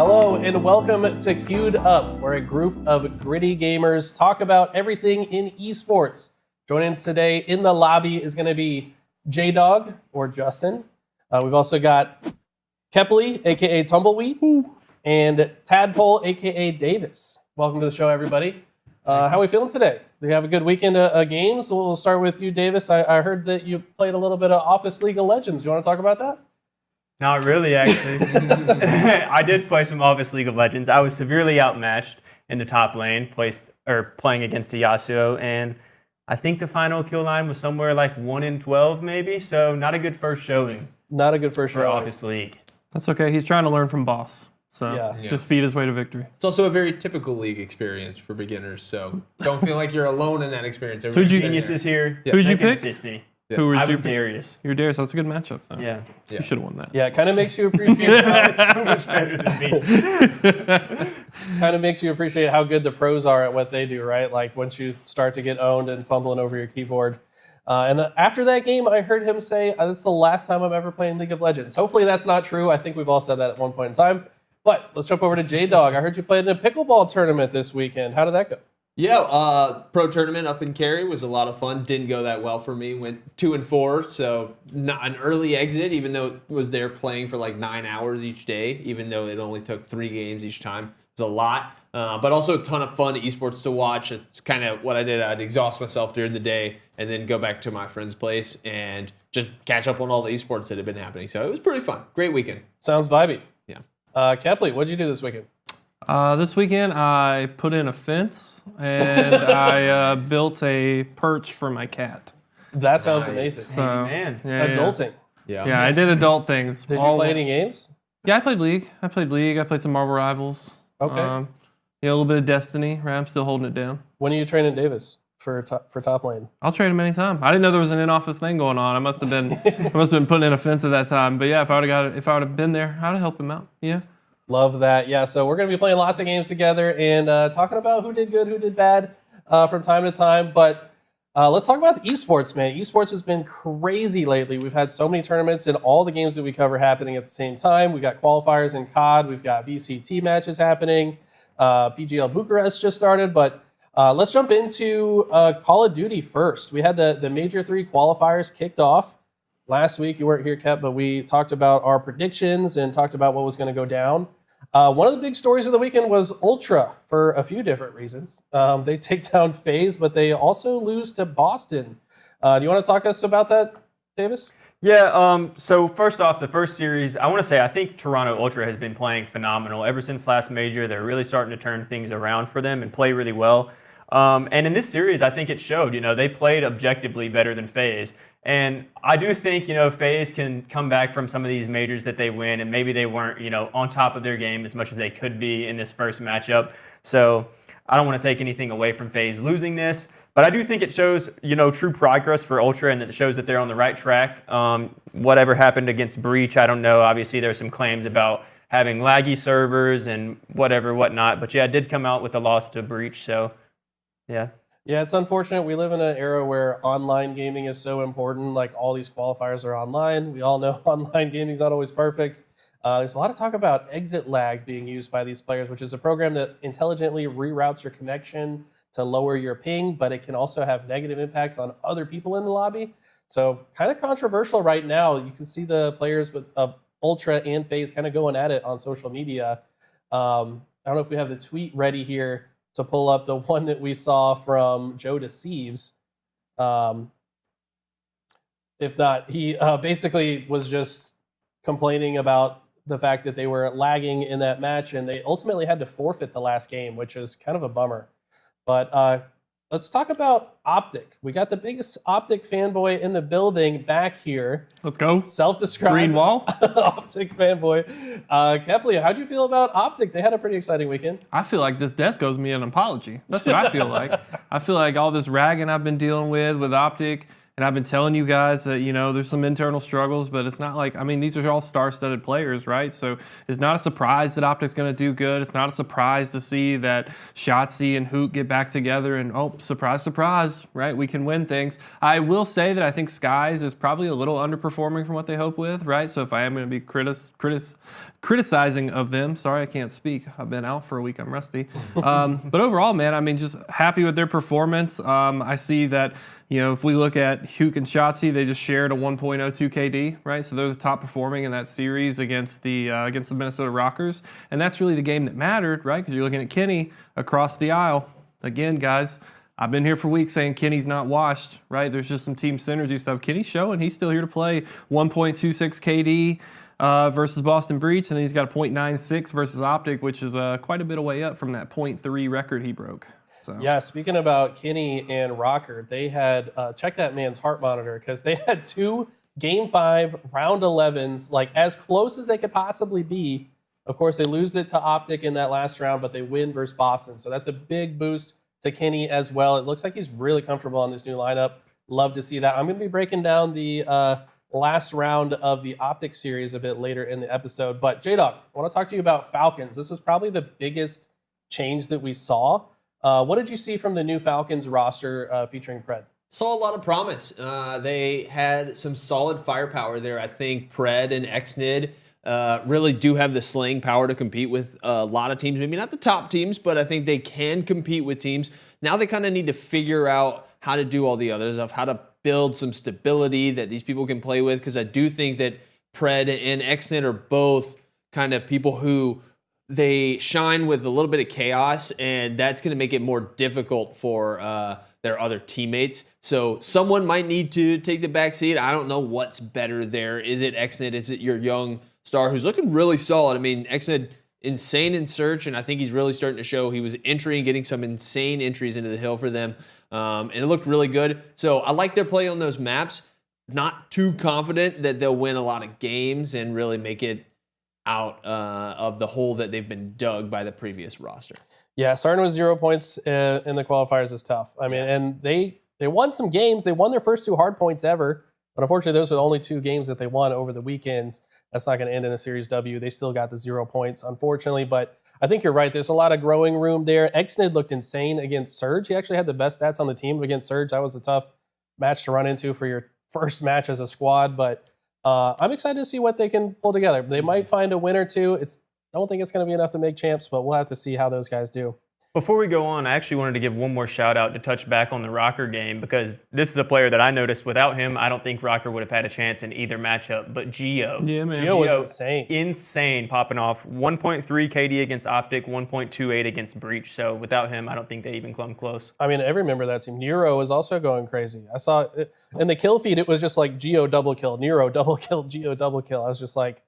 Hello and welcome to Queued Up, where a group of gritty gamers talk about everything in esports. Joining today in the lobby is going to be J-Dog, or Justin. We've also got Kepley, aka Tumbleweed, and Tadpole, aka Davis. Welcome to the show, everybody. How are we feeling today? Do you have a good weekend of games? We'll start with you, Davis. I heard that you played a little bit of Office League of Legends. You want to talk about that? Not really, actually. I did play some Office League of Legends. I was severely outmatched in the top lane, playing against a Yasuo, and I think the final kill line was somewhere like 1 in 12, maybe. So not a good first showing. Not a good first for showing. Office League. That's okay. He's trying to learn from Boss. So just feed his way to victory. It's also a very typical league experience for beginners, so don't feel like you're alone in that experience. Genius is here. Who'd you pick? Assist me. Yeah. Who was I you was pick? Darius. You're Darius. That's a good matchup, though. Yeah. You should have won that. Yeah, it kind of makes you appreciate So much better than me. how good the pros are at what they do, right? Like once you start to get owned and fumbling over your keyboard. After that game, I heard him say, "That's the last time I'm ever playing League of Legends." Hopefully that's not true. I think we've all said that at one point in time. But let's jump over to J-Dog. I heard you played in a pickleball tournament this weekend. How did that go? Yeah, pro tournament up in Cary was a lot of fun. Didn't go that well for me. Went 2-4, so not an early exit, even though it was there playing for like 9 hours each day, even though it only took 3 games each time. It was a lot, but also a ton of fun esports to watch. It's kind of what I did. I'd exhaust myself during the day and then go back to my friend's place and just catch up on all the esports that had been happening. So it was pretty fun. Great weekend. Sounds vibey. Yeah. Kepley, what did you do this weekend? This weekend, I put in a fence and I built a perch for my cat. That sounds amazing. So, man. Adulting. Yeah, I did adult things. Did you play any games? Yeah, I played League. I played some Marvel Rivals. Okay. A little bit of Destiny. Right, I'm still holding it down. When are you training Davis for top lane? I'll trade him anytime. I didn't know there was an in-office thing going on. I must have been putting in a fence at that time. But yeah, if I would have been there, I'd have helped him out. Yeah. Love that. Yeah, so we're going to be playing lots of games together and talking about who did good, who did bad from time to time. But let's talk about the esports, man. Esports has been crazy lately. We've had so many tournaments and all the games that we cover happening at the same time. We've got qualifiers in COD. We've got VCT matches happening. PGL Bucharest just started. But let's jump into Call of Duty first. We had the Major 3 qualifiers kicked off. Last week, you weren't here, Kep, but we talked about our predictions and talked about what was going to go down. One of the big stories of the weekend was Ultra for a few different reasons. They take down FaZe, but they also lose to Boston. Do you want to talk to us about that, Davis? Yeah, so first off, the first series, I want to say I think Toronto Ultra has been playing phenomenal. Ever since last Major, they're really starting to turn things around for them and play really well. And in this series, I think it showed. They played objectively better than FaZe. And I do think, FaZe can come back from some of these majors that they win, and maybe they weren't, on top of their game as much as they could be in this first matchup. So I don't want to take anything away from FaZe losing this, but I do think it shows, true progress for Ultra, and it shows that they're on the right track. Whatever happened against Breach, I don't know. Obviously, there's some claims about having laggy servers and whatnot. But yeah, it did come out with a loss to Breach, so yeah. Yeah, it's unfortunate. We live in an era where online gaming is so important. Like all these qualifiers are online. We all know online gaming is not always perfect. There's a lot of talk about exit lag being used by these players, which is a program that intelligently reroutes your connection to lower your ping, but it can also have negative impacts on other people in the lobby. So kind of controversial right now. You can see the players of Ultra and FaZe kind of going at it on social media. I don't know if we have the tweet ready here to pull up the one that we saw from Joe Deceives. If not, he basically was just complaining about the fact that they were lagging in that match, and they ultimately had to forfeit the last game, which is kind of a bummer. But let's talk about Optic. We got the biggest Optic fanboy in the building back here. Let's go. Self-described Green wall. Optic fanboy. Kepley, how'd you feel about Optic? They had a pretty exciting weekend. I feel like this desk owes me an apology. That's what I feel like. I feel like all this ragging I've been dealing with Optic, And I've been telling you guys that, there's some internal struggles, but it's not like, these are all star-studded players, right? So it's not a surprise that Optic's going to do good. It's not a surprise to see that Shotzi and Hoot get back together and, oh, surprise, surprise, right? We can win things. I will say that I think Skies is probably a little underperforming from what they hope with, right? So if I am going to be criticizing of them, sorry, I can't speak. I've been out for a week. I'm rusty. But overall, man, just happy with their performance. I see that, if we look at Huk and Shotzi, they just shared a 1.02 KD, right? So they're the top performing in that series against the Minnesota Rockers. And that's really the game that mattered, right? Because you're looking at Kenny across the aisle. Again, guys, I've been here for weeks saying Kenny's not washed, right? There's just some team synergy stuff. Kenny's showing he's still here to play 1.26 KD versus Boston Breach, and then he's got a 0.96 versus Optic, which is quite a bit of way up from that 0.3 record he broke. So. Yeah, speaking about Kenny and Rocker, they had check that man's heart monitor because they had 2 Game 5 round 11s, like as close as they could possibly be. Of course, they lose it to Optic in that last round, but they win versus Boston. So that's a big boost to Kenny as well. It looks like he's really comfortable on this new lineup. Love to see that. I'm going to be breaking down the last round of the Optic series a bit later in the episode. But J-Dog, I want to talk to you about Falcons. This was probably the biggest change that we saw. What did you see from the new Falcons roster featuring Pred? Saw a lot of promise. They had some solid firepower there. I think Pred and Xnid really do have the slaying power to compete with a lot of teams. Maybe not the top teams, but I think they can compete with teams. Now they kind of need to figure out how to do all the other stuff, how to build some stability that these people can play with, because I do think that Pred and Xnid are both kind of people who they shine with a little bit of chaos, and that's going to make it more difficult for their other teammates. So someone might need to take the back seat. I don't know what's better there. Is it Xnid? Is it your young star who's looking really solid? Xnid, insane in search, and I think he's really starting to show. He was entering, getting some insane entries into the hill for them, and it looked really good. So I like their play on those maps. Not too confident that they'll win a lot of games and really make it out of the hole that they've been dug by the previous roster. Yeah, starting with 0 points in the qualifiers is tough. And they won some games. They won their first 2 hard points ever, but unfortunately those are the only 2 games that they won over the weekends. That's not going to end in a Series W. They still got the 0 points, unfortunately, but I think you're right. There's a lot of growing room there. Xnid looked insane against Surge. He actually had the best stats on the team against Surge. That was a tough match to run into for your first match as a squad, but I'm excited to see what they can pull together. They might find a win or 2. I don't think it's going to be enough to make champs, but we'll have to see how those guys do. Before we go on, I actually wanted to give one more shout out to touch back on the Rocker game, because this is a player that I noticed without him, I don't think Rocker would have had a chance in either matchup. But Gio. Yeah, man. Gio was insane. Insane, popping off 1.3 KD against Optic, 1.28 against Breach. So without him, I don't think they even come close. Every member of that team. Nero was also going crazy. I saw it in the kill feed, it was just like Gio double kill, Nero double kill, Gio double kill. I was just like,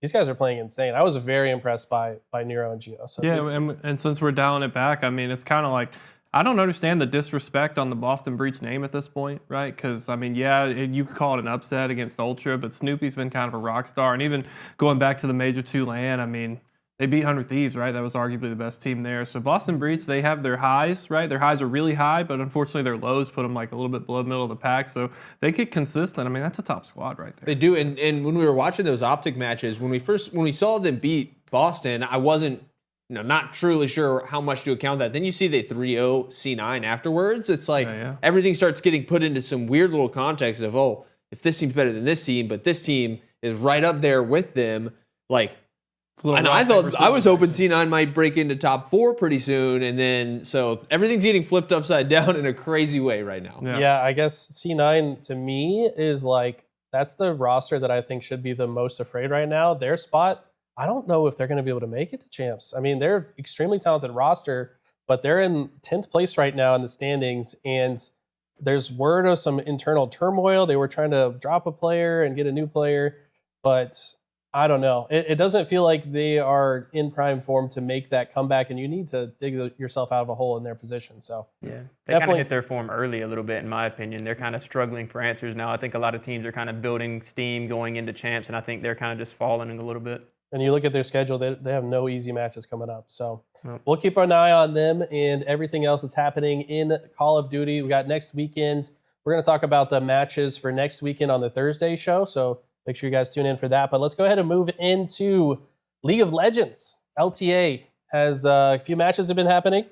these guys are playing insane. I was very impressed by Nero and Gio. So yeah, and since we're dialing it back, it's kind of like, I don't understand the disrespect on the Boston Breach name at this point, right? Because, you could call it an upset against Ultra, but Snoopy's been kind of a rock star. And even going back to the Major 2 LAN, they beat 100 Thieves, right? That was arguably the best team there. So Boston Breach, they have their highs, right? Their highs are really high, but unfortunately their lows put them like a little bit below middle of the pack. So they get consistent. That's a top squad right there. They do, and when we were watching those Optic matches, when we saw them beat Boston, I wasn't not truly sure how much to account that. Then you see they 3-0 C9 afterwards. It's like everything starts getting put into some weird little context of, oh, if this team's better than this team, but this team is right up there with them, like. And I thought I was hoping C9 might break into top 4 pretty soon, and then so everything's getting flipped upside down in a crazy way right now. Yeah, I guess C9 to me is like that's the roster that I think should be the most afraid right now. Their spot, I don't know if they're going to be able to make it to champs. They're extremely talented roster, but they're in 10th place right now in the standings, and there's word of some internal turmoil. They were trying to drop a player and get a new player, but I don't know. It doesn't feel like they are in prime form to make that comeback, and you need to dig yourself out of a hole in their position. So yeah, they kind of hit their form early a little bit, in my opinion. They're kind of struggling for answers now. I think a lot of teams are kind of building steam going into champs, and I think they're kind of just falling a little bit. And you look at their schedule, they have no easy matches coming up. So we'll keep an eye on them and everything else that's happening in Call of Duty. We got next weekend. We're going to talk about the matches for next weekend on the Thursday show, so make sure you guys tune in for that. But let's go ahead and move into League of Legends. LTA has a few matches have been happening.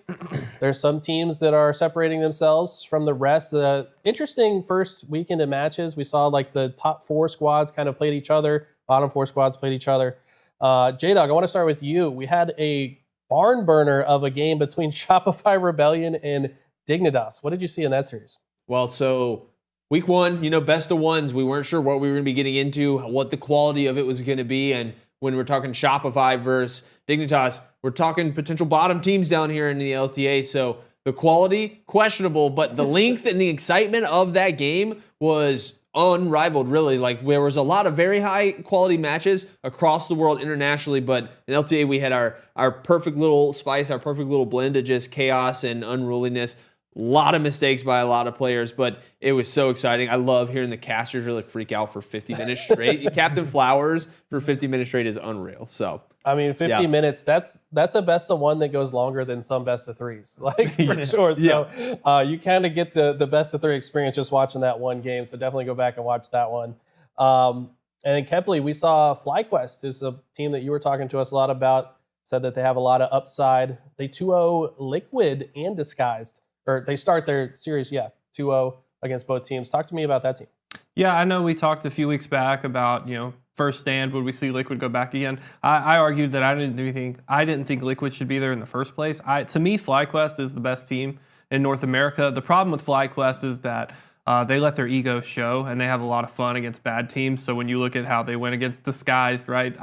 There's some teams that are separating themselves from the rest. Interesting first weekend of matches. We saw like the top 4 squads kind of played each other. Bottom 4 squads played each other. J-Dog, I want to start with you. We had a barn burner of a game between Shopify Rebellion and Dignitas. What did you see in that series? Well, so week 1, best of ones. We weren't sure what we were going to be getting into, what the quality of it was going to be. And when we're talking Shopify versus Dignitas, we're talking potential bottom teams down here in the LTA. So the quality, questionable, but the length and the excitement of that game was unrivaled, really. Like, there was a lot of very high quality matches across the world internationally, but in LTA we had our perfect little spice, our perfect little blend of just chaos and unruliness. A lot of mistakes by a lot of players, but it was so exciting. I love hearing the casters really freak out for 50 minutes straight. Captain Flowers for 50 minutes straight is unreal. So I mean, 50 minutes, that's a best of one that goes longer than some best of threes, like for sure. So you kind of get the best of 3 experience just watching that one game. So definitely go back and watch that one. And in Kepley, we saw FlyQuest is a team that you were talking to us a lot about, said that they have a lot of upside. They 2-0 Liquid and Disguised, or they start their series, 2-0 against both teams. Talk to me about that team. Yeah, I know we talked a few weeks back about, first stand, would we see Liquid go back again? I argued that I didn't think Liquid should be there in the first place. To me, FlyQuest is the best team in North America. The problem with FlyQuest is that they let their ego show, and they have a lot of fun against bad teams. So when you look at how they went against Disguised, right?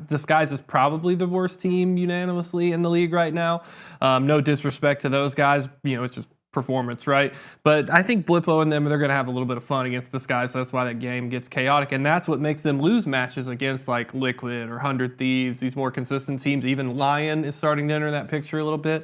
Disguised is probably the worst team unanimously in the league right now. No disrespect to those guys, it's just performance, right? But I think Blippo and them, they're going to have a little bit of fun against this guy, so that's why that game gets chaotic, and that's what makes them lose matches against like Liquid or 100 Thieves, these more consistent teams. Even Lion is starting to enter that picture a little bit.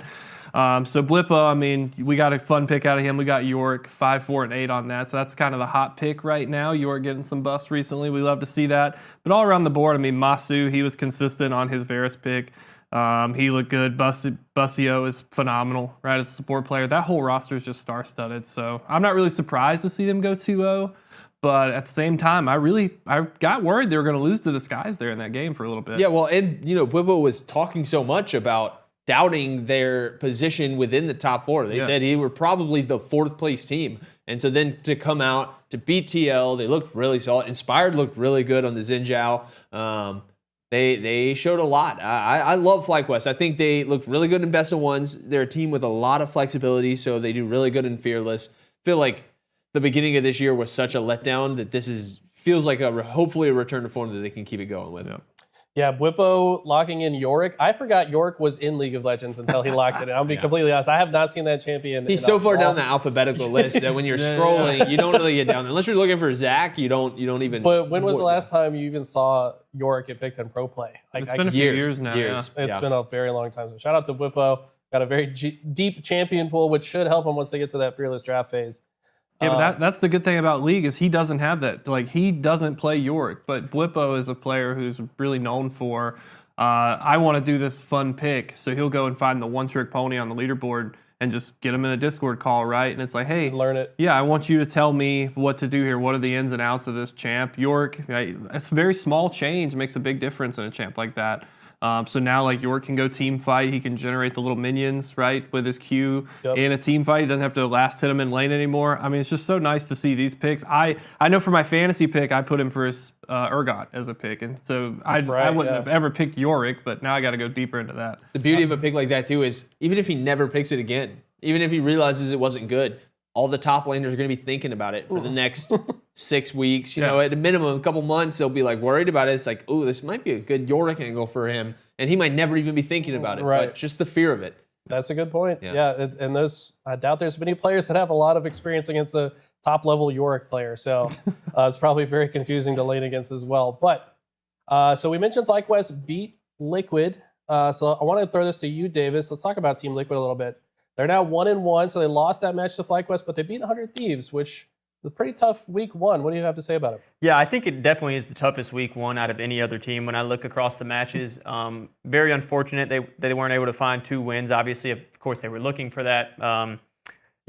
So Blippo, I mean, we got a fun pick out of him. We got York, 5, 4, and 8 on that, so that's kind of the hot pick right now. York getting some buffs recently. We love to see that. But all around the board, I mean, Masu, he was consistent on his Varus pick. He looked good. Busio is phenomenal, right, as a support player. That whole roster is just star-studded, so I'm not really surprised to see them go 2-0, but at the same time, I got worried they were going to lose to Disguise there in that game for a little bit. Yeah, well, and, Blippo was talking so much about doubting their position within the top 4. They said he were probably the 4th place team, and so then to come out to beat TL, they looked really solid. Inspired looked really good on the Xinjiao. They showed a lot. I love FlyQuest. I think they looked really good in best of ones. They're a team with a lot of flexibility, so they do really good in Fearless. I feel like the beginning of this year was such a letdown that this feels like hopefully a return to form that they can keep it going with. Yeah, Blippo locking in Yorick. I forgot Yorick was in League of Legends until he locked it in. I'll be completely honest. I have not seen that champion. He's so far down the alphabetical list that when you're scrolling, you don't really get down there. Unless you're looking for Zach, you don't even. But when was the last time you even saw Yorick get picked in pro play? It's been a few years now. It's been a very long time. So shout out to Blippo. Got a very deep champion pool, which should help him once they get to that Fearless draft phase. Yeah, but that's the good thing about League is he doesn't have that. Like, he doesn't play Yorick, but Blippo is a player who's really known for, I want to do this fun pick, so he'll go and find the one-trick pony on the leaderboard and just get him in a Discord call, right? And it's like, hey, learn it. Yeah, I want you to tell me what to do here. What are the ins and outs of this champ? Yorick, right? It's a very small change, makes a big difference in a champ like that. So now, like, York can go team fight. He can generate the little minions, right, with his Q in a team fight. He doesn't have to last hit him in lane anymore. I mean, it's just so nice to see these picks. I know for my fantasy pick, I put him for his Urgot as a pick. And so I wouldn't have ever picked Yorick, but now I got to go deeper into that. The beauty of a pick like that, too, is even if he never picks it again, even if he realizes it wasn't good, all the top laners are going to be thinking about it for the next 6 weeks. You know, at a minimum, a couple months, they'll be like worried about it. It's like, oh, this might be a good Yorick angle for him. And he might never even be thinking about it, but just the fear of it. That's a good point. And I doubt there's many players that have a lot of experience against a top-level Yorick player. So it's probably very confusing to lane against as well. But so we mentioned FlyQuest beat Liquid. So I want to throw this to you, Davis. Let's talk about Team Liquid a little bit. They're now 1-1, so they lost that match to FlyQuest, but they beat 100 Thieves, which is a pretty tough week 1. What do you have to say about it? Yeah, I think it definitely is the toughest week 1 out of any other team when I look across the matches. Very unfortunate they weren't able to find 2 wins. Obviously, of course, they were looking for that.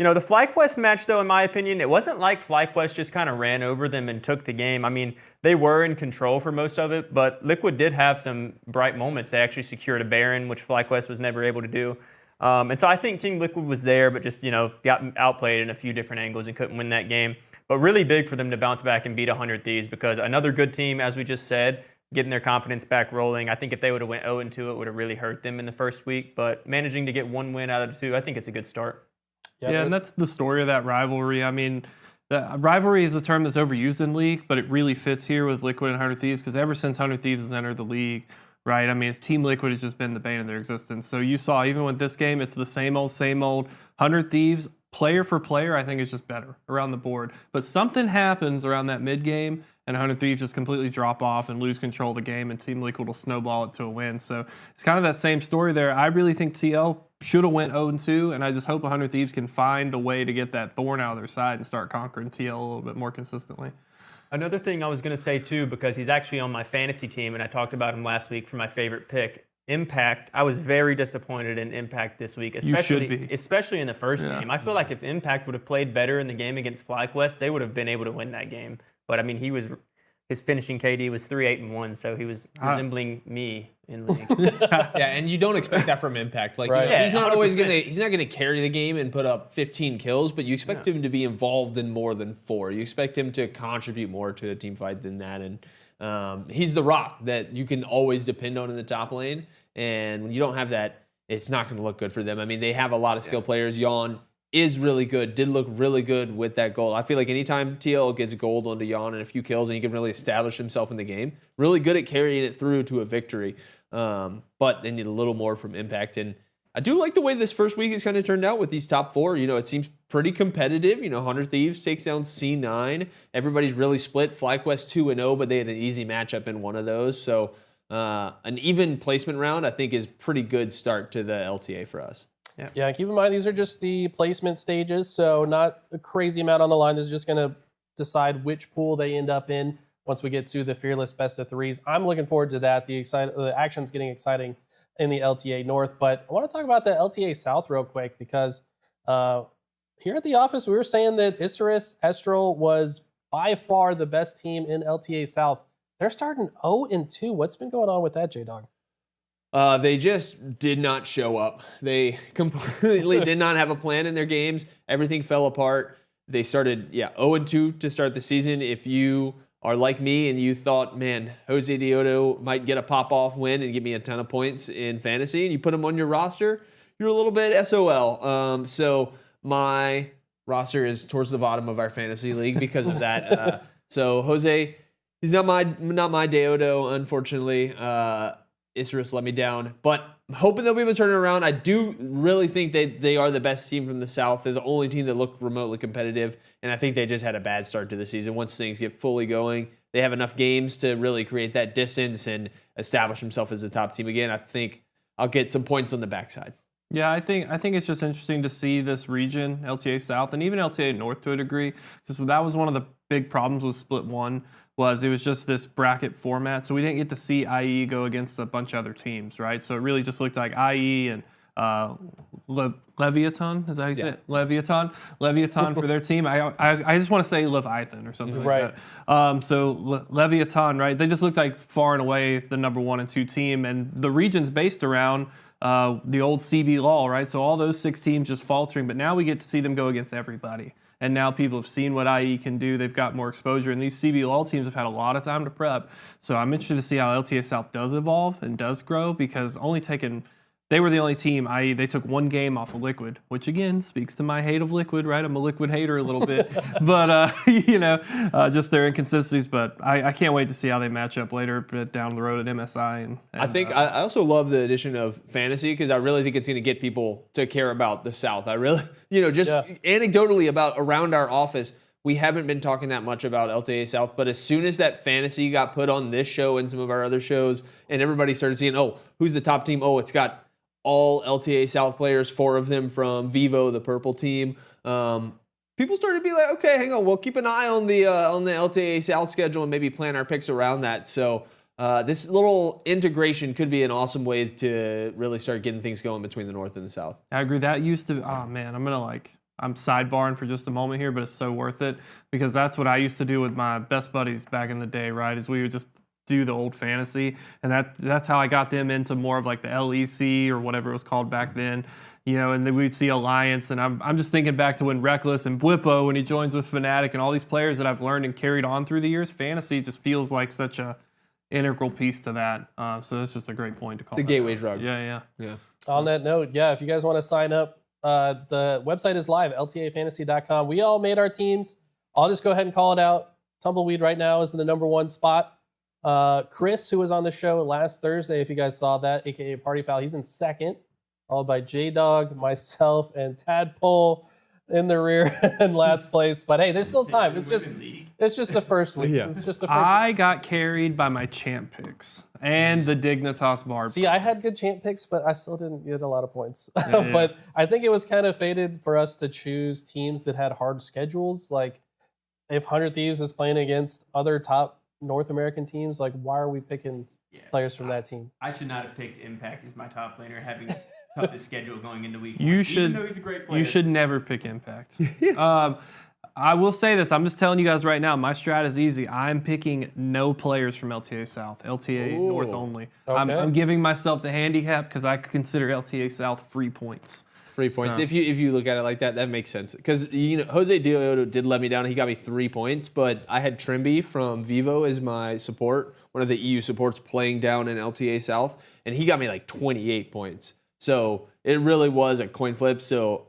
The FlyQuest match, though, in my opinion, it wasn't like FlyQuest just kind of ran over them and took the game. I mean, they were in control for most of it, but Liquid did have some bright moments. They actually secured a Baron, which FlyQuest was never able to do. And so I think Team Liquid was there, but just, got outplayed in a few different angles and couldn't win that game. But really big for them to bounce back and beat 100 Thieves, because another good team, as we just said, getting their confidence back rolling. I think if they would have went 0-2, it would have really hurt them in the first week. But managing to get one win out of the two, I think it's a good start. Yeah, and that's the story of that rivalry. I mean, the rivalry is a term that's overused in League, but it really fits here with Liquid and 100 Thieves, because ever since 100 Thieves has entered the League, right? I mean, Team Liquid has just been the bane of their existence. So you saw, even with this game, it's the same old, 100 Thieves. Player for player, I think is just better around the board. But something happens around that mid game, and 100 Thieves just completely drop off and lose control of the game, and Team Liquid will snowball it to a win. So it's kind of that same story there. I really think TL should have went 0-2, and I just hope 100 Thieves can find a way to get that thorn out of their side and start conquering TL a little bit more consistently. Another thing I was going to say, too, because he's actually on my fantasy team, and I talked about him last week for my favorite pick, Impact. I was very disappointed in Impact this week, especially in the first game. I feel like if Impact would have played better in the game against FlyQuest, they would have been able to win that game. But I mean, his finishing KD was 3-8-1, so he was resembling me in League. Yeah, and you don't expect that from Impact. Like, Right. he's not always he's not gonna carry the game and put up 15 kills, but you expect him to be involved in more than 4. You expect him to contribute more to a team fight than that, and he's the rock that you can always depend on in the top lane. And when you don't have that, it's not going to look good for them. I mean, they have a lot of skill players. Yawn is really good, did look really good with that goal. I feel like anytime TL gets gold onto Yawn and a few kills, and he can really establish himself in the game, really good at carrying it through to a victory. But they need a little more from Impact. And I do like the way this first week has kind of turned out with these top 4. It seems pretty competitive. 100 Thieves takes down C9. Everybody's really split. FlyQuest 2-0, but they had an easy matchup in one of those. So an even placement round, I think, is pretty good start to the LTA for us. Yeah, and keep in mind, these are just the placement stages, so not a crazy amount on the line. This is just going to decide which pool they end up in once we get to the Fearless Best of Threes. I'm looking forward to that. The action's getting exciting in the LTA North, but I want to talk about the LTA South real quick, because here at the office, we were saying that Isurus Estral was by far the best team in LTA South. They're starting 0-2. What's been going on with that, J-Dog? They just did not show up. They completely did not have a plan in their games. Everything fell apart. They started, 0-2 to start the season. If you are like me and you thought, man, Jose Diodo might get a pop-off win and give me a ton of points in fantasy, and you put him on your roster, you're a little bit SOL. So my roster is towards the bottom of our fantasy league because of that. So Jose, he's not my Diodo, unfortunately. Isurus let me down, but I'm hoping they'll be able to turn it around. I do really think they are the best team from the South. They're the only team that looked remotely competitive, and I think they just had a bad start to the season. Once things get fully going, they have enough games to really create that distance and establish themselves as a top team again. I think I'll get some points on the backside. Yeah, I think it's just interesting to see this region, LTA South, and even LTA North to a degree, because that was one of the big problems with Split 1. It was just this bracket format, so we didn't get to see IE go against a bunch of other teams, right? So it really just looked like IE and Leviathan, is that how you say it? Leviathan for their team. I just want to say Leviathan or something like that. So Leviathan, right? They just looked like far and away the number 1 and 2 team, and the region's based around the old CB law, right? So all those 6 teams just faltering, but now we get to see them go against everybody. And now people have seen what IE can do. They've got more exposure. And these CBLOL teams have had a lot of time to prep. So I'm interested to see how LTA South does evolve and does grow, because they were the only team, i.e. they took 1 game off of Liquid, which again speaks to my hate of Liquid, right? I'm a Liquid hater a little bit. But, just their inconsistencies. But I can't wait to see how they match up later down the road at MSI. And I think I also love the addition of fantasy, because I really think it's going to get people to care about the South. I really, anecdotally about around our office, we haven't been talking that much about LTA South, but as soon as that fantasy got put on this show and some of our other shows, and everybody started seeing, who's the top team? It's got all LTA South players, 4 of them from Vivo, the purple team. People started to be like, okay, hang on, we'll keep an eye on the LTA South schedule and maybe plan our picks around that. So this little integration could be an awesome way to really start getting things going between the North and the South. I agree. That used to, I'm I'm sidebarring for just a moment here, but it's so worth it because that's what I used to do with my best buddies back in the day, right? Is we would just do the old fantasy, and that's how I got them into more of like the LEC or whatever it was called back then. And then we'd see Alliance, and I'm just thinking back to when Reckless and Bwippo, when he joins with Fnatic, and all these players that I've learned and carried on through the years. Fantasy just feels like such a integral piece to that. So that's just a great point to call. It's a gateway drug. Yeah. On that note, yeah, if you guys want to sign up, the website is live, ltafantasy.com. We all made our teams. I'll just go ahead and call it out. Tumbleweed right now is in the number 1 spot. Chris, who was on the show last Thursday, if you guys saw that, aka Party Foul, he's in 2nd, followed by J-Dog, myself, and Tadpole in the rear in last place. But hey, there's still time. It's just the first week. Yeah. It's just the first I got carried by my champ picks and the Dignitas Barb. See, I had good champ picks, but I still didn't get a lot of points. Yeah. But I think it was kind of fated for us to choose teams that had hard schedules. Like, if 100 Thieves is playing against other top North American teams, like, why are we picking players from that team? I should not have picked Impact as my top laner, having toughest schedule going into week You one, should. even though he's a great player. You should never pick Impact. I will say this. I'm just telling you guys right now. My strat is easy. I'm picking no players from LTA South. LTA North only. Okay. I'm giving myself the handicap because I consider LTA South free points. Free points. So- If you look at it like that, that makes sense. Because Jose Diodo did let me down. He got me 3 points, but I had Trimby from Vivo as my support, one of the EU supports playing down in LTA South, and he got me like 28 points. So it really was a coin flip. So,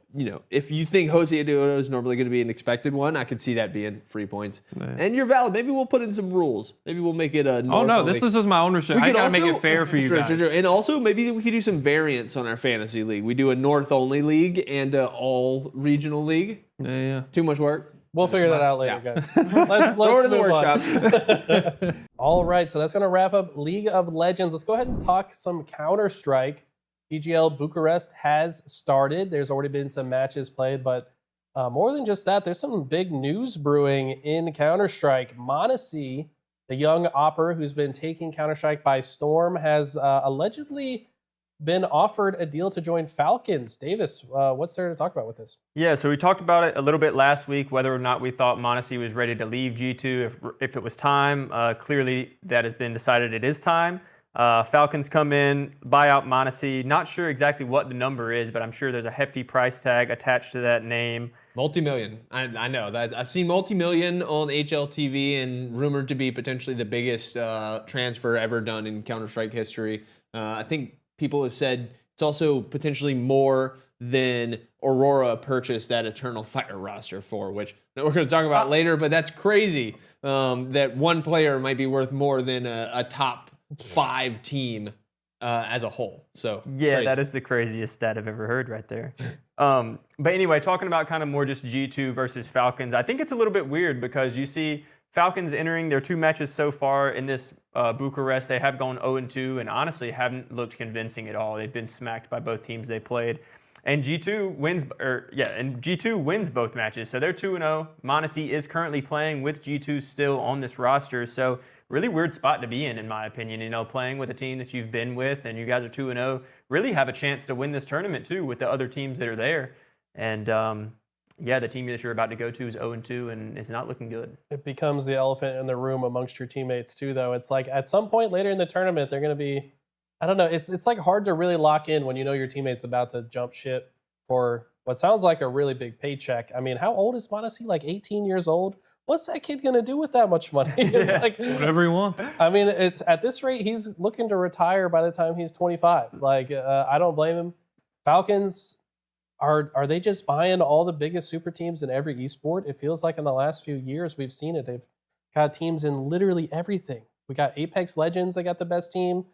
if you think Jose Diodo is normally going to be an expected one, I could see that being free points. Yeah. And you're valid. Maybe we'll put in some rules. Maybe we'll make it a Oh no, this is just my ownership. I gotta make it fair for you Sure, guys. sure, sure. And also, maybe we could do some variants on our fantasy league. We do a North-only league and a all-regional league. Yeah. Too much work? We'll figure that out later, Yeah. guys. Let's Throw it in the move on. workshop. All right, so that's going to wrap up League of Legends. Let's go ahead and talk some Counter-Strike. PGL Bucharest has started. There's already been some matches played, but more than just that, there's some big news brewing in Counter-Strike. Monacy, the young opper who's been taking Counter-Strike by storm, has allegedly been offered a deal to join Falcons. Davis, what's there to talk about with this? Yeah, so we talked about it a little bit last week, whether or not we thought Monacy was ready to leave G2, if it was time. Clearly, that has been decided it is time. Falcons come in, buy out Monacy. Not sure exactly what the number is, but I'm sure there's a hefty price tag attached to that name. Multi-million. I know that. I've seen multi-million on HLTV and rumored to be potentially the biggest transfer ever done in Counter-Strike history. I think people have said it's also potentially more than Aurora purchased that Eternal Fire roster for, which we're going to talk about later, but that's crazy that one player might be worth more than a top 5 team as a whole. So Yeah, crazy. that is the craziest stat I've ever heard right there. But anyway, talking about kind of more just G2 versus Falcons, I think it's a little bit weird because you see Falcons entering their 2 matches so far in this Bucharest. They have gone 0-2 and honestly haven't looked convincing at all. They've been smacked by both teams they played. And G2 wins both matches. So they're 2-0. Monacy is currently playing with G2 still on this roster. So really weird spot to be in my opinion. Playing with a team that you've been with and you guys are 2-0, really have a chance to win this tournament too with the other teams that are there. And the team that you're about to go to is 0-2 and it's not looking good. It becomes the elephant in the room amongst your teammates too, though. It's like at some point later in the tournament, they're going to be, I don't know, it's like hard to really lock in when you know your teammate's about to jump ship for what sounds like a really big paycheck. I mean, how old is Monacy? Like 18 years old? What's that kid going to do with that much money? It's like Whatever you want. I mean, it's at this rate, he's looking to retire by the time he's 25. Like, I don't blame him. Falcons, are they just buying all the biggest super teams in every esport? It feels like in the last few years we've seen it. They've got teams in literally everything. We got Apex Legends, they got the best team.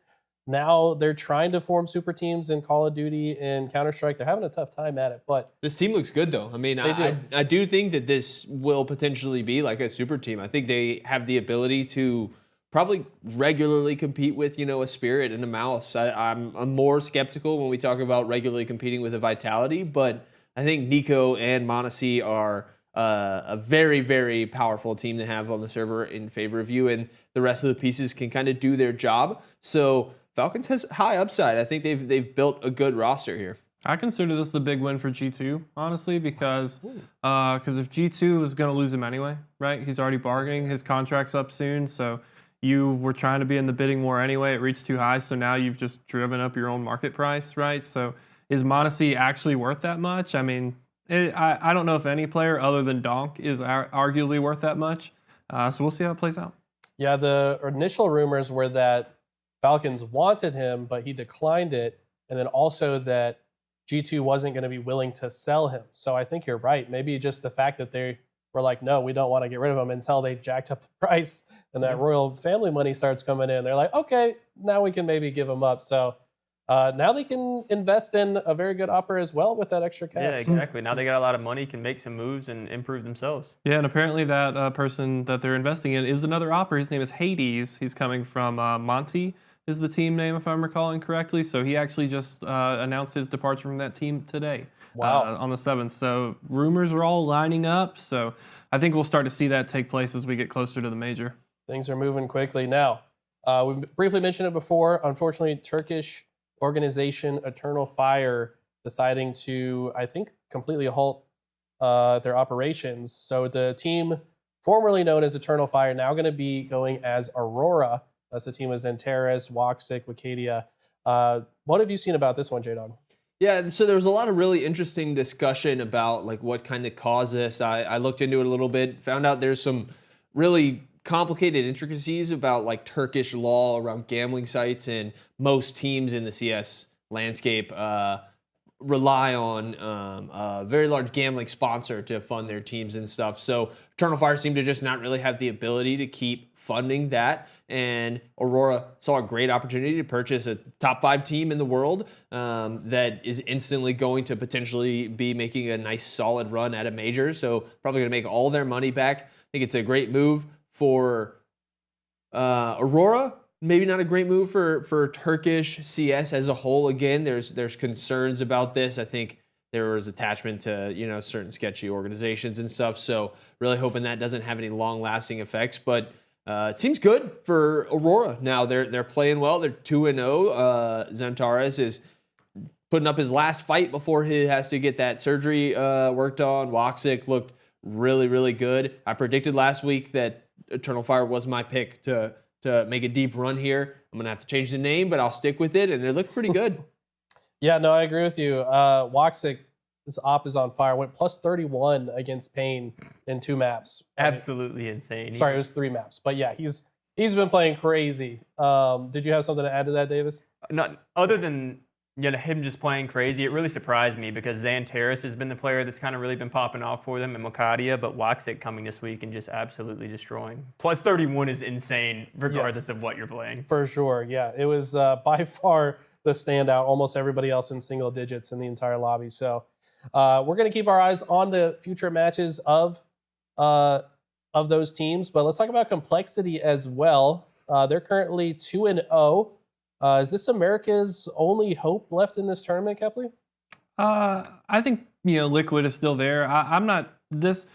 Now they're trying to form super teams in Call of Duty and Counter-Strike. They're having a tough time at it, but This team looks good, though. I mean, I do think that this will potentially be like a super team. I think they have the ability to probably regularly compete with, a Spirit and a Mouse. I'm more skeptical when we talk about regularly competing with a Vitality, but I think Nico and Monacy are a very, very powerful team to have on the server in favor of you, and the rest of the pieces can kind of do their job. So Falcons has high upside. I think they've built a good roster here. I consider this the big win for G2, honestly, because if G2 was going to lose him anyway, right? He's already bargaining. His contract's up soon, so you were trying to be in the bidding war anyway. It reached too high, so now you've just driven up your own market price, right? So is Mondesi actually worth that much? I mean, I don't know if any player other than Donk is arguably worth that much. So we'll see how it plays out. Yeah, the initial rumors were that Falcons wanted him, but he declined it, and then also that G2 wasn't going to be willing to sell him. So I think you're right. Maybe just the fact that they were like, no, we don't want to get rid of him until they jacked up the price and that royal family money starts coming in. They're like, okay, now we can maybe give him up. So now they can invest in a very good opera as well with that extra cash. Yeah, exactly. Now they got a lot of money, can make some moves and improve themselves. Yeah, and apparently that person that they're investing in is another opera. His name is Hades. He's coming from Monty is the team name, if I'm recalling correctly. So he actually just announced his departure from that team today. Wow. On the 7th. So rumors are all lining up. So I think we'll start to see that take place as we get closer to the major. Things are moving quickly. Now, we briefly mentioned it before. Unfortunately, Turkish organization Eternal Fire deciding to, I think, completely halt their operations. So the team formerly known as Eternal Fire now going to be going as Aurora. That's the team of Xantares, Woxic, Wicadia. What have you seen about this one, J-Dog? Yeah, so there was a lot of really interesting discussion about like what kind of caused this. I looked into it a little bit, found out there's some really complicated intricacies about like Turkish law around gambling sites, and most teams in the CS landscape rely on a very large gambling sponsor to fund their teams and stuff. So Eternal Fire seemed to just not really have the ability to keep funding that. And Aurora saw a great opportunity to purchase a top 5 team in the world that is instantly going to potentially be making a nice solid run at a major. So probably going to make all their money back. I think it's a great move for Aurora. Maybe not a great move for Turkish CS as a whole. Again, there's concerns about this. I think there was attachment to certain sketchy organizations and stuff. So really hoping that doesn't have any long-lasting effects. But it seems good for Aurora. Now they're playing well. They're 2-0. Xantares is putting up his last fight before he has to get that surgery worked on. Woxic looked really, really good. I predicted last week that Eternal Fire was my pick to make a deep run here. I'm gonna have to change the name, but I'll stick with it, and it looked pretty good. Yeah, no, I agree with you. Woxic, his op is on fire. Went plus 31 against Pain in 2 maps. Absolutely insane. Sorry, it was 3 maps. But yeah, he's been playing crazy. Did you have something to add to that, Davis? Not other than him just playing crazy. It really surprised me because Xantares has been the player that's kind of really been popping off for them, and Wicadia, but Woxic coming this week and just absolutely destroying. Plus 31 is insane regardless of what you're playing. For sure, yeah. It was by far the standout. Almost everybody else in single digits in the entire lobby. So we're going to keep our eyes on the future matches of those teams, but let's talk about Complexity as well. They're currently 2-0. Is this America's only hope left in this tournament, Kepley? I think Liquid is still there. I'm not this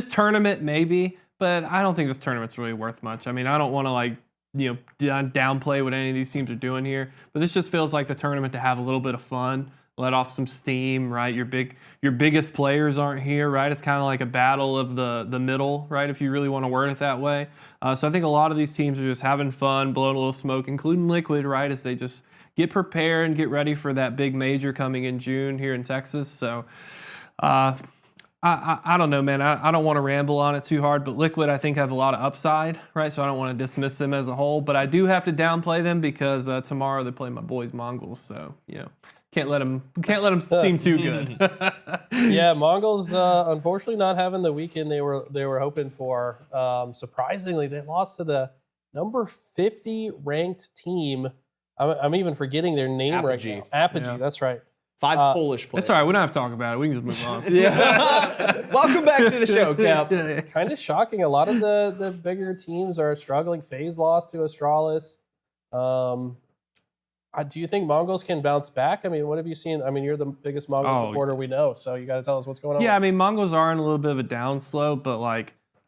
tournament maybe, but I don't think this tournament's really worth much. I mean, I don't want to downplay what any of these teams are doing here, but this just feels like the tournament to have a little bit of fun, let off some steam, right? Your biggest players aren't here, right? It's kind of like a battle of the middle, right? If you really want to word it that way. So I think a lot of these teams are just having fun, blowing a little smoke, including Liquid, right? As they just get prepared and get ready for that big major coming in June here in Texas. So I don't know, man. I don't want to ramble on it too hard, but Liquid I think have a lot of upside, right? So I don't want to dismiss them as a whole, but I do have to downplay them because tomorrow they play my boys Mongols. So can't let them seem too good. Yeah, Mongols unfortunately not having the weekend they were hoping for. Surprisingly, they lost to the number 50 ranked team. I'm even forgetting their name Apogee. right now. Apogee, Yeah. That's right. 5 Polish players. It's all right. We don't have to talk about it. We can just move on. Yeah. Welcome back to the show, Cap. Kind of shocking. A lot of the bigger teams are struggling. FaZe lost to Astralis. Do you think Mongols can bounce back? I mean, what have you seen? I mean, you're the biggest Mongol supporter we know, so you got to tell us what's going on. Yeah, I mean, Mongols are in a little bit of a down slope, but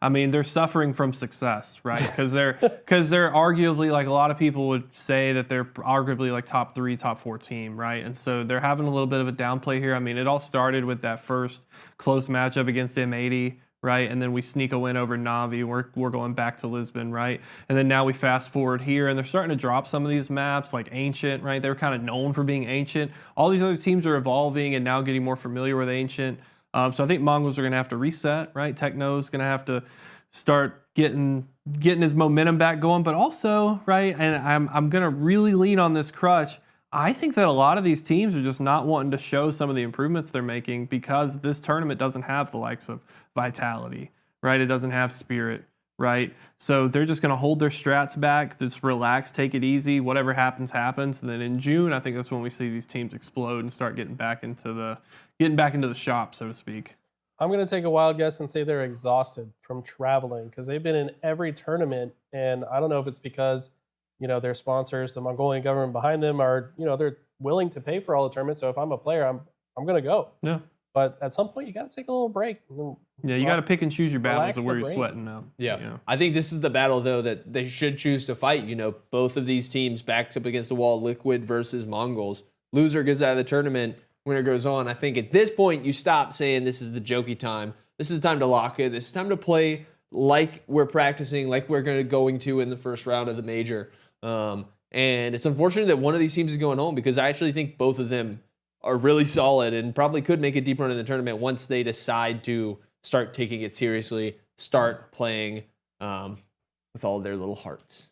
I mean, they're suffering from success, right? Because they're arguably, like, a lot of people would say that they're arguably like top 3, top 4 team, right? And so they're having a little bit of a downplay here. I mean, it all started with that first close matchup against M80, right? And then we sneak a win over Navi. We're going back to Lisbon, right? And then now we fast forward here, and they're starting to drop some of these maps, like Ancient, right? They're kind of known for being Ancient. All these other teams are evolving and now getting more familiar with Ancient. So I think Mongols are going to have to reset, right? Techno's going to have to start getting his momentum back going, but also, right? And I'm going to really lean on this crutch. I think that a lot of these teams are just not wanting to show some of the improvements they're making because this tournament doesn't have the likes of Vitality, right? It doesn't have Spirit, right? So they're just going to hold their strats back, just relax, take it easy. Whatever happens, happens. And then in June, I think that's when we see these teams explode and start getting back into the shop, so to speak. I'm going to take a wild guess and say they're exhausted from traveling because they've been in every tournament. And I don't know if it's because, their sponsors, the Mongolian government behind them are, they're willing to pay for all the tournaments. So if I'm a player, I'm going to go. Yeah. But at some point, you got to take a little break. Yeah, you got to pick and choose your battles of where you're brain. sweating now. Yeah. I think this is the battle, though, that they should choose to fight. Both of these teams backed up against the wall, Liquid versus Mongols. Loser gets out of the tournament, winner goes on. I think at this point, you stop saying this is the jokey time. This is time to lock it. This is time to play like we're practicing, like we're going to in the first round of the major. And it's unfortunate that one of these teams is going home because I actually think both of them are really solid and probably could make a deep run in the tournament once they decide to start taking it seriously, start playing with all their little hearts.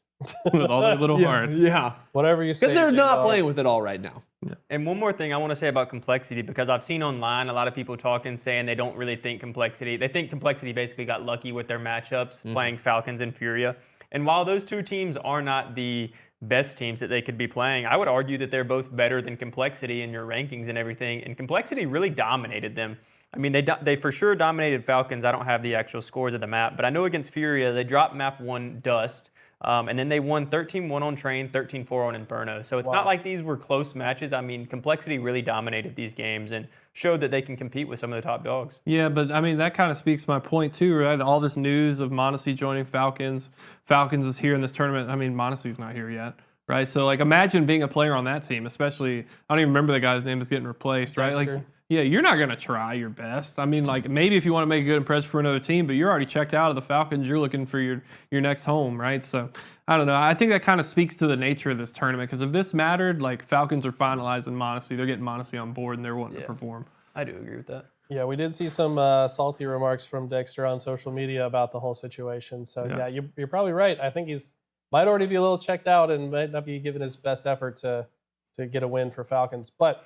With all their little hearts. Yeah. Whatever you say. Because they're not J-Dog. playing with it all right now. And one more thing I want to say about complexity, because I've seen online a lot of people talking, saying they don't really think complexity. They think complexity basically got lucky with their matchups, playing Falcons and Furia. And while those two teams are not the best teams that they could be playing, I would argue that they're both better than complexity in your rankings and everything. And complexity really dominated them. I mean, they for sure dominated Falcons. I don't have the actual scores of the map, but I know against Furia, they dropped map 1 Dust. And then they won 13-1 on Train, 13-4 on Inferno. So it's not like these were close matches. I mean, complexity really dominated these games and showed that they can compete with some of the top dogs. Yeah, but I mean, that kind of speaks to my point too, right? All this news of Mondesi joining Falcons. Falcons is here in this tournament. I mean, Mondesi's not here yet, right? So, like, imagine being a player on that team, especially, I don't even remember the guy's name is getting replaced, right? Dexter. Like, yeah, you're not going to try your best. I mean, like, maybe if you want to make a good impression for another team, but you're already checked out of the Falcons. You're looking for your next home, right? So, I don't know. I think that kind of speaks to the nature of this tournament because if this mattered, like, Falcons are finalizing Mondesi. They're getting Mondesi on board, and they're wanting to perform. I do agree with that. Yeah, we did see some salty remarks from Dexter on social media about the whole situation. So, yeah, you're probably right. I think he's might already be a little checked out and might not be giving his best effort to get a win for Falcons. But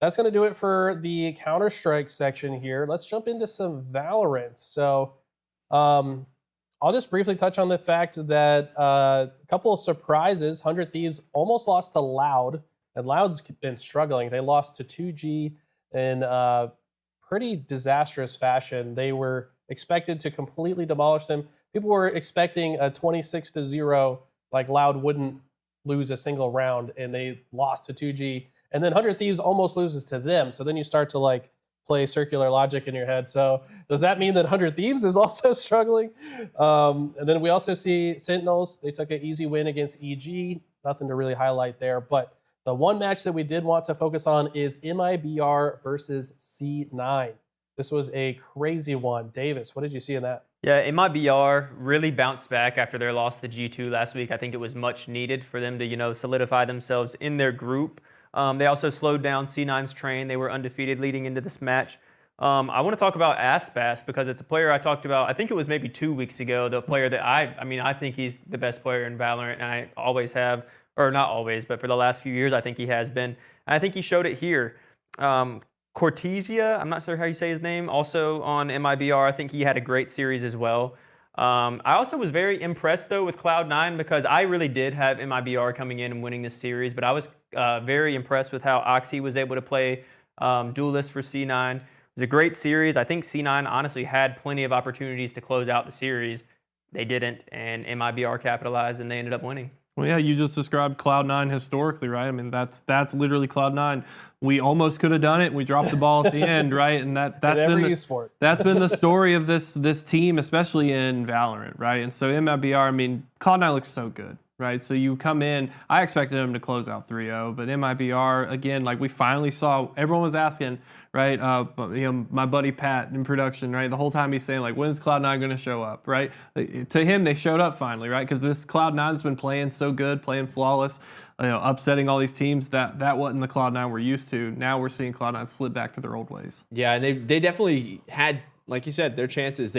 that's going to do it for the Counter-Strike section here. Let's jump into some Valorant. So I'll just briefly touch on the fact that a couple of surprises. 100 Thieves almost lost to Loud, and Loud's been struggling. They lost to 2G in pretty disastrous fashion. They were expected to completely demolish them. People were expecting a 26-0, like Loud wouldn't lose a single round, and they lost to 2G. And then 100 Thieves almost loses to them. So then you start to like play circular logic in your head. So does that mean that 100 Thieves is also struggling? And then we also see Sentinels. They took an easy win against EG. Nothing to really highlight there. But the one match that we did want to focus on is MIBR versus C9. This was a crazy one. Davis, what did you see in that? Yeah, MIBR really bounced back after their loss to G2 last week. I think it was much needed for them to, solidify themselves in their group. They also slowed down C9's Train. They were undefeated leading into this match. I want to talk about Aspas because it's a player I talked about, I think it was maybe 2 weeks ago, the player that I think he's the best player in Valorant, and I always have, or not always, but for the last few years, I think he has been. And I think he showed it here. Cortesia, I'm not sure how you say his name, also on MIBR. I think he had a great series as well. I also was very impressed, though, with Cloud9 because I really did have MIBR coming in and winning this series, but I was very impressed with how Oxy was able to play Duelist for C9. It was a great series. I think C9 honestly had plenty of opportunities to close out the series. They didn't, and MIBR capitalized, and they ended up winning. Well, yeah, you just described Cloud9 historically, right? I mean, that's literally Cloud9. We almost could have done it. We dropped the ball at the end, right? And that's every been esport. that's been the story of this team, especially in Valorant, right? And so MIBR, I mean, Cloud9 looks so good, right? So you come in, I expected them to close out 3-0, but MIBR, again, like we finally saw, everyone was asking, right? My buddy Pat in production, right? The whole time he's saying, like, when's Cloud9 going to show up, right? To him, they showed up finally, right? Because this Cloud9's been playing so good, playing flawless, upsetting all these teams. That wasn't the Cloud9 we're used to. Now we're seeing Cloud9 slip back to their old ways. Yeah, and they definitely had, like you said, their chances.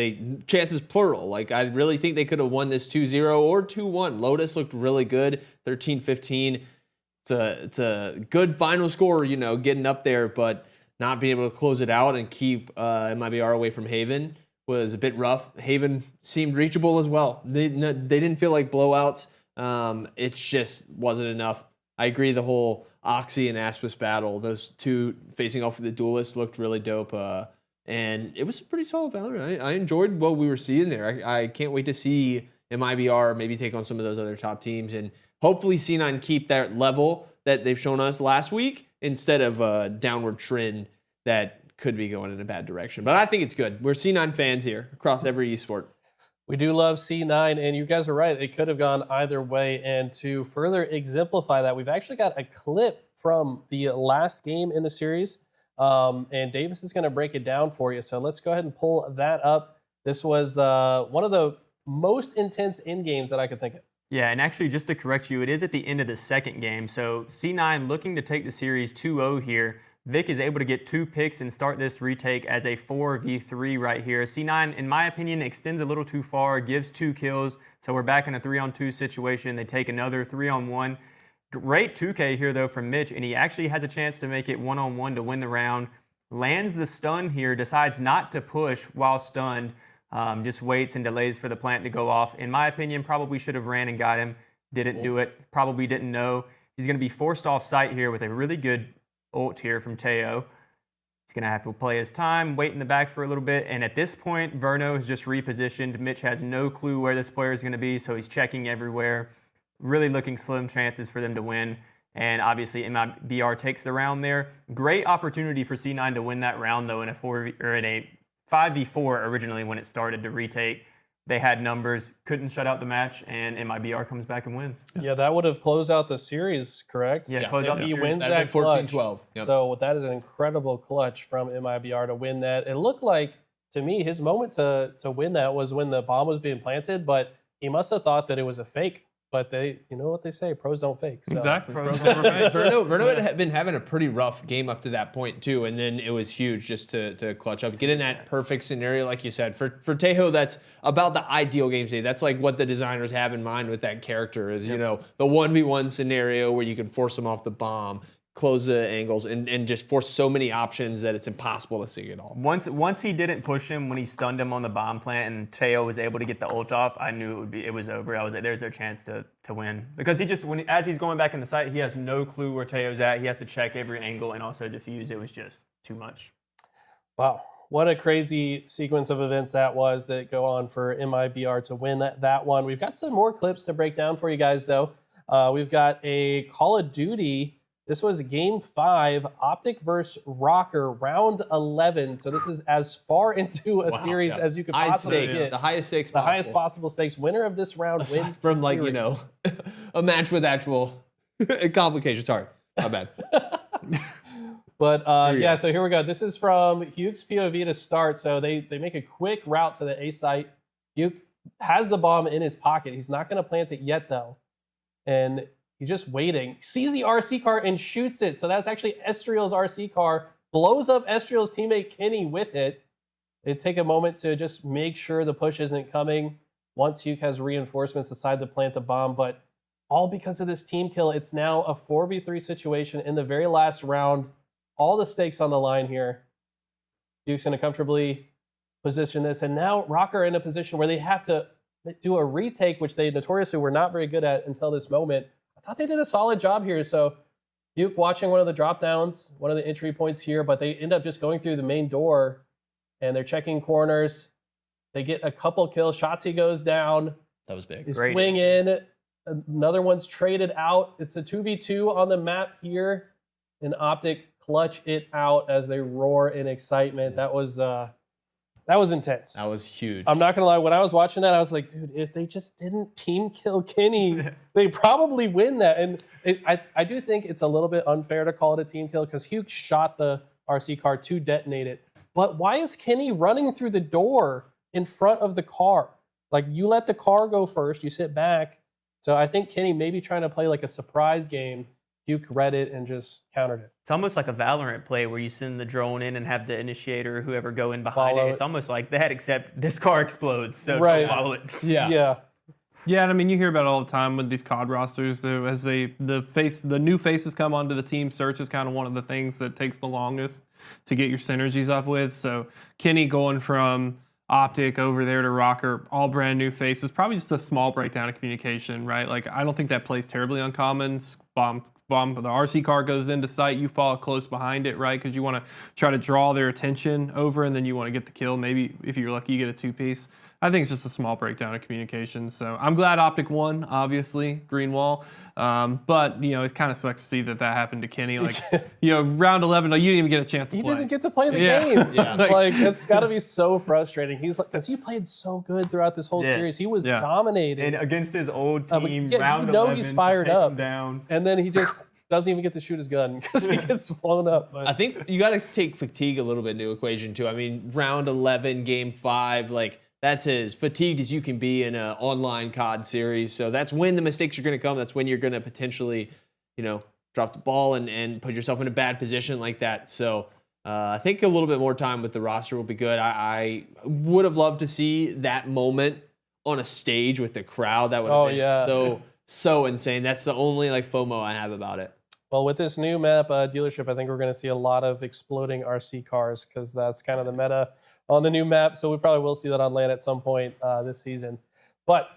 Chances plural. Like, I really think they could have won this 2-0 or 2-1. Lotus looked really good, 13-15. It's a good final score, getting up there, but not being able to close it out and keep MIBR away from Haven was a bit rough. Haven seemed reachable as well. They didn't feel like blowouts. It just wasn't enough. I agree, the whole Oxy and Aspis battle, those two facing off with the duelists looked really dope. And it was a pretty solid Valorant. I enjoyed what we were seeing there. I can't wait to see MIBR maybe take on some of those other top teams and hopefully C9 keep that level that they've shown us last week instead of a downward trend that could be going in a bad direction. But I think it's good. We're C9 fans here across every esport. We do love C9, and you guys are right. It could have gone either way. And to further exemplify that, we've actually got a clip from the last game in the series, and Davis is going to break it down for you. So let's go ahead and pull that up. This was one of the most intense end games that I could think of. Yeah, and actually, just to correct you, it is at the end of the second game. So C9 looking to take the series 2-0 here. Vic is able to get 2 picks and start this retake as a 4v3 right here. C9, in my opinion, extends a little too far, gives 2 kills. So we're back in a 3-on-2 situation. They take another 3-on-1. Great 2K here, though, from Mitch, and he actually has a chance to make it 1-on-1 to win the round. Lands the stun here, decides not to push while stunned. Just waits and delays for the plant to go off. In my opinion, probably should have ran and got him. Didn't do it. Probably didn't know. He's going to be forced off site here with a really good ult here from Teo. He's going to have to play his time, wait in the back for a little bit. And at this point, Verno has just repositioned. Mitch has no clue where this player is going to be, so he's checking everywhere. Really looking slim chances for them to win. And obviously, MIBR takes the round there. Great opportunity for C9 to win that round, though, in a 5v4 originally when it started to retake. They had numbers, couldn't shut out the match, and MIBR comes back and wins. Yeah, that would have closed out the series, correct? Yeah, close out the If he series. wins That'd that been clutch. 14-12. Yep. So that is an incredible clutch from MIBR to win that. It looked like, to me, his moment to win that was when the bomb was being planted, but he must have thought that it was a fake. But you know what they say, pros don't fake. So. Exactly. Verno had been having a pretty rough game up to that point too, and then it was huge just to clutch up, get in that perfect scenario, like you said. For Tejo, that's about the ideal game state. That's like what the designers have in mind with that character is, the 1v1 scenario where you can force them off the bomb, close the angles, and just force so many options that it's impossible to see it all. Once he didn't push him when he stunned him on the bomb plant and Teo was able to get the ult off, I knew it was over. I was like, there's their chance to win. Because he just, as he's going back in the site, he has no clue where Teo's at. He has to check every angle and also defuse. It was just too much. Wow. What a crazy sequence of events that was that go on for MIBR to win that one. We've got some more clips to break down for you guys, though. We've got a Call of Duty. This was Game 5, Optic versus Rocker, round 11. So this is as far into a series as you could possibly get. The highest stakes The highest possible stakes. Winner of this round wins from the series. a match with actual complications. Sorry, my bad. But yeah, so here we go. This is from Huke's POV to start. So they make a quick route to the A site. Huke has the bomb in his pocket. He's not going to plant it yet, though. And he's just waiting. He sees the RC car and shoots it. So that's actually Estriel's RC car. Blows up Estriel's teammate Kenny with it. They take a moment to just make sure the push isn't coming. Once Huke has reinforcements, decide to plant the bomb. But all because of this team kill, it's now a 4v3 situation in the very last round. All the stakes on the line here. Huke's going to comfortably position this. And now Rocker in a position where they have to do a retake, which they notoriously were not very good at until this moment. I thought they did a solid job here. So Huke watching one of the drop downs, one of the entry points here, but they end up just going through the main door and they're checking corners. They get a couple kills. Shotzzy goes down. That was big. They swing in. Another one's traded out. It's a 2v2 on the map here. And Optic clutch it out as they roar in excitement. That was intense. That was huge. I'm not gonna lie. When I was watching that, I was like, dude, if they just didn't team kill Kenny, they probably win that. And I do think it's a little bit unfair to call it a team kill because Hugh shot the RC car to detonate it. But why is Kenny running through the door in front of the car? Like, you let the car go first, you sit back. So I think Kenny maybe trying to play like a surprise game. Hugh read it and just countered it. It's almost like a Valorant play where you send the drone in and have the initiator or whoever go in behind Follow it. it. It's almost like that, except this car explodes, so Right. don't follow it. Yeah. Yeah, and I mean, you hear about it all the time with these COD rosters. As the new faces come onto the team, search is kind of one of the things that takes the longest to get your synergies up with. So Kenny going from Optic over there to Rocker, all brand new faces, probably just a small breakdown of communication, right? Like, I don't think that plays terribly uncommon. Bomb, the RC car goes into sight, you follow close behind it, right? Because you want to try to draw their attention over, and then you want to get the kill. Maybe if you're lucky, you get a two-piece. I think it's just a small breakdown of communication. So I'm glad Optic won, obviously, green wall. But, it kind of sucks to see that happened to Kenny. Like, round 11, you didn't even get a chance to play. He didn't get to play the Yeah. game. Yeah. Like, it's got to be so frustrating. He's like, because he played so good throughout this whole series. He was dominating. And against his old team, yeah, round you know 11, he's fired to take up. him down. And then he just doesn't even get to shoot his gun because he gets blown up. But I think you got to take fatigue a little bit into equation too. I mean, round 11, game 5, like that's as fatigued as you can be in an online COD series. So that's when the mistakes are going to come. That's when you're going to potentially, drop the ball and put yourself in a bad position like that. So I think a little bit more time with the roster will be good. I would have loved to see that moment on a stage with the crowd. That would have been so insane. That's the only FOMO I have about it. well, with this new map dealership, I think we're going to see a lot of exploding RC cars because that's kind of the meta on the new map. So we probably will see that on LAN at some point this season. But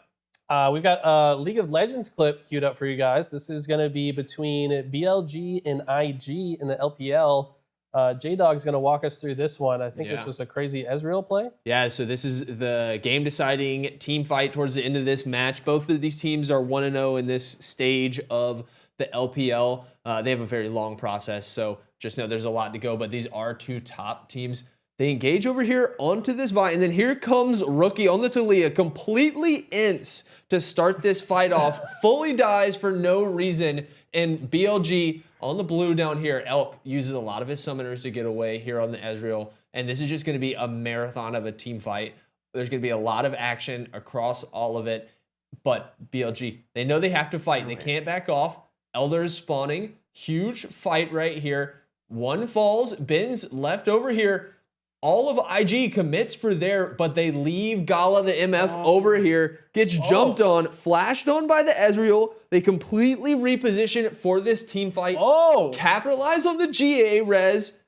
we've got a League of Legends clip queued up for you guys. This is going to be between BLG and IG in the LPL. J-Dog's going to walk us through this one. I think this was a crazy Ezreal play. Yeah, so this is the game-deciding team fight towards the end of this match. Both of these teams are 1-0 in this stage of the LPL. They have a very long process, so just know there's a lot to go, but these are two top teams. They engage over here onto this Vi, and then here comes Rookie on the Talia, completely ints to start this fight off, fully dies for no reason, and BLG on the blue down here, Elk uses a lot of his summoners to get away here on the Ezreal, and this is just going to be a marathon of a team fight. There's going to be a lot of action across all of it, but BLG, they know they have to fight. They can't back off. Elder is spawning. Huge fight right here. One falls. Ben's left over here. All of IG commits for there, but they leave Gala, the MF, over here. Gets jumped on, flashed on by the Ezreal. They completely reposition for this team fight. Capitalize on the GA res.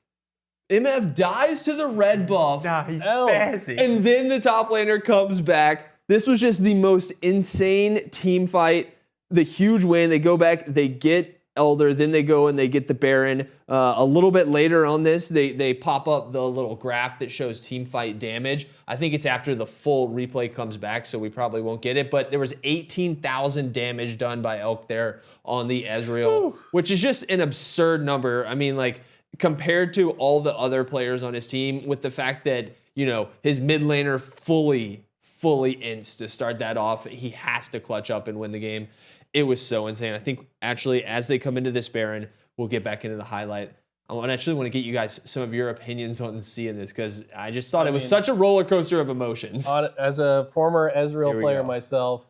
MF dies to the red buff. Nah, he's fancy. And then the top laner comes back. This was just the most insane team fight. The huge win. They go back, they get Elder, then they go and they get the Baron. A little bit later on this, they pop up the little graph that shows team fight damage. I think it's after the full replay comes back, so we probably won't get it. But there was 18,000 damage done by Elk there on the Ezreal, which is just an absurd number. I mean, compared to all the other players on his team, with the fact that, his mid laner fully ints to start that off. He has to clutch up and win the game. It was so insane. I think actually as they come into this Baron, we'll get back into the highlight. I actually want to get you guys some of your opinions on seeing this because I just thought it was such a roller coaster of emotions. As a former Ezreal player myself,